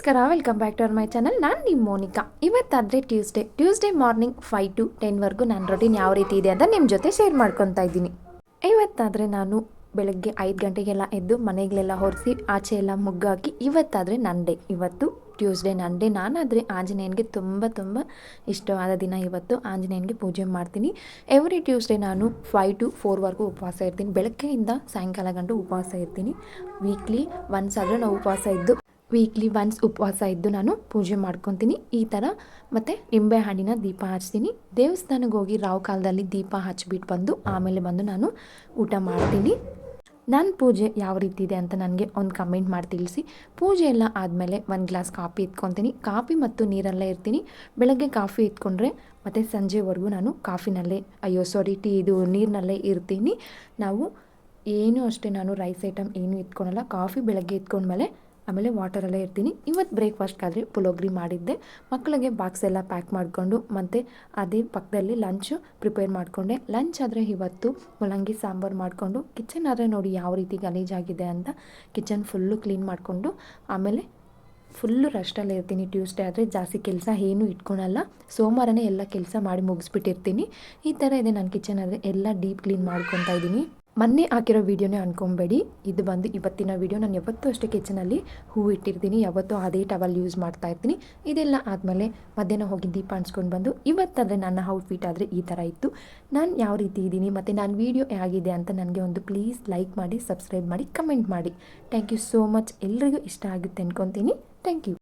ನಮಸ್ಕಾರ, welcome back to our my channel. ನಾನು ನಿಮ್ಮ ಮೋನಿಕಾ. ಇವತ್ತಾದರೆ ಟ್ಯೂಸ್ಡೇ ಮಾರ್ನಿಂಗ್ 5 to 10ವರೆಗೂ ನನ್ನ ರೂಟೀನ್ ಯಾವ ರೀತಿ ಇದೆ ಅಂತ ನಿಮ್ಮ ಜೊತೆ ಶೇರ್ ಮಾಡ್ಕೊತಾ ಇದ್ದೀನಿ. ಇವತ್ತಾದರೆ ನಾನು ಬೆಳಗ್ಗೆ 5 ಗಂಟೆಗೆಲ್ಲ ಎದ್ದು ಮನೆಗಳೆಲ್ಲ ಹೊರಿಸಿ ಆಚೆ ಎಲ್ಲ ಮುಗ್ಗಾಕಿ ಇವತ್ತಾದರೆ ನನ್ನ ಡೇ. ಇವತ್ತು ಟ್ಯೂಸ್ಡೇ ನನ್ನ ಡೇ. ನಾನಾದರೆ ಆಂಜನೇಯನಿಗೆ ತುಂಬ ಇಷ್ಟವಾದ ದಿನ ಇವತ್ತು. ಆಂಜನೇಯನಿಗೆ ಪೂಜೆ ಮಾಡ್ತೀನಿ. ಎವ್ರಿ ಟ್ಯೂಸ್ಡೇ ನಾನು 5 to 4ವರೆಗೂ ಉಪವಾಸ ಇರ್ತೀನಿ. ಬೆಳಗ್ಗೆಯಿಂದ ಸಾಯಂಕಾಲ ಗಂಟು ಉಪವಾಸ ಇರ್ತೀನಿ. ವೀಕ್ಲಿ ಉಪವಾಸ ಇದ್ದು ನಾನು ಪೂಜೆ ಮಾಡ್ಕೊತೀನಿ ಈ ಥರ. ಮತ್ತು ನಿಂಬೆ ಹಣ್ಣಿನ ದೀಪ ಹಚ್ತೀನಿ. ದೇವಸ್ಥಾನಕ್ಕೆ ಹೋಗಿ ರಾವು ಕಾಲದಲ್ಲಿ ದೀಪ ಹಚ್ಬಿಟ್ಟು ಬಂದು ಆಮೇಲೆ ಬಂದು ನಾನು ಊಟ ಮಾಡ್ತೀನಿ. ನನ್ನ ಪೂಜೆ ಯಾವ ರೀತಿ ಇದೆ ಅಂತ ನನಗೆ ಒಂದು ಕಮೆಂಟ್ ಮಾಡಿ ತಿಳಿಸಿ. ಪೂಜೆ ಎಲ್ಲ ಆದಮೇಲೆ 1 ಗ್ಲಾಸ್ ಕಾಫಿ ಎತ್ಕೊತೀನಿ. ಕಾಫಿ ಮತ್ತು ನೀರಲ್ಲೇ ಇರ್ತೀನಿ. ಬೆಳಗ್ಗೆ ಕಾಫಿ ಎತ್ಕೊಂಡ್ರೆ ಮತ್ತು ಸಂಜೆವರೆಗೂ ನಾನು ನೀರಿನಲ್ಲೇ ಇರ್ತೀನಿ. ನಾವು ಏನೂ ಅಷ್ಟೇ ನಾನು ರೈಸ್ ಐಟಮ್ ಏನೂ ಎತ್ಕೊಳಲ್ಲ. ಕಾಫಿ ಬೆಳಗ್ಗೆ ಎತ್ಕೊಂಡ್ಮೇಲೆ ಆಮೇಲೆ ವಾಟರಲ್ಲೇ ಇರ್ತೀನಿ. ಇವತ್ತು ಬ್ರೇಕ್ಫಾಸ್ಟ್ಗಾದರೆ ಪುಳೋಗ್ರಿ ಮಾಡಿದ್ದೆ. ಮಕ್ಕಳಿಗೆ ಬಾಕ್ಸ್ ಎಲ್ಲ ಪ್ಯಾಕ್ ಮಾಡಿಕೊಂಡು ಮತ್ತು ಅದೇ ಪಕ್ಕದಲ್ಲಿ ಲಂಚು ಪ್ರಿಪೇರ್ ಮಾಡಿಕೊಂಡೆ. ಲಂಚ್ ಆದರೆ ಇವತ್ತು ಮೂಲಂಗಿ ಸಾಂಬಾರು ಮಾಡಿಕೊಂಡು, ಕಿಚನ್ ಆದರೆ ನೋಡಿ ಯಾವ ರೀತಿ ಗಲೀಜಾಗಿದೆ ಅಂತ ಕಿಚನ್ ಫುಲ್ಲು ಕ್ಲೀನ್ ಮಾಡಿಕೊಂಡು ಆಮೇಲೆ ಫುಲ್ಲು ರಷ್ಟಲ್ಲೇ ಇರ್ತೀನಿ. ಟ್ಯೂಸ್ಡೇ ಆದರೆ ಜಾಸ್ತಿ ಕೆಲಸ ಏನೂ ಇಟ್ಕೊಳಲ್ಲ. ಸೋಮವಾರನೇ ಎಲ್ಲ ಕೆಲಸ ಮಾಡಿ ಮುಗಿಸ್ಬಿಟ್ಟಿರ್ತೀನಿ. ಈ ಥರ ಇದೆ ನನ್ನ ಕಿಚನ್. ಆದರೆ ಎಲ್ಲ ಡೀಪ್ ಕ್ಲೀನ್ ಮಾಡ್ಕೊತಾ ಇದ್ದೀನಿ. ಮೊನ್ನೆ ಹಾಕಿರೋ ವೀಡಿಯೋನೇ ಅನ್ಕೊಬೇಡಿ, ಇದು ಬಂದು ಇವತ್ತಿನ ವೀಡಿಯೋ. ನಾನು ಯಾವತ್ತೂ ಅಷ್ಟೇ ಕಿಚನಲ್ಲಿ ಹೂವು ಇಟ್ಟಿರ್ತೀನಿ, ಯಾವತ್ತೂ ಅದೇ ಟವಲ್ ಯೂಸ್ ಮಾಡ್ತಾ ಇರ್ತೀನಿ. ಇದೆಲ್ಲ ಆದಮೇಲೆ ಮಧ್ಯಾಹ್ನ ಹೋಗಿ ದೀಪ ಹಂಚ್ಕೊಂಡು ಬಂದು ಇವತ್ತಾದರೆ ನನ್ನ ಔಟ್ಫಿಟ್ ಆದರೆ ಈ ಥರ ಇತ್ತು. ನಾನು ಯಾವ ರೀತಿ ಇದ್ದೀನಿ ಮತ್ತು ನಾನು ವೀಡಿಯೋ ಹೇಗಿದೆ ಅಂತ ನನಗೆ ಒಂದು ಪ್ಲೀಸ್ ಲೈಕ್ ಮಾಡಿ, ಸಬ್ಸ್ಕ್ರೈಬ್ ಮಾಡಿ, ಕಮೆಂಟ್ ಮಾಡಿ. Thank you so much. ಎಲ್ರಿಗೂ ಇಷ್ಟ ಆಗುತ್ತೆ ಅನ್ಕೊತೀನಿ. Thank you.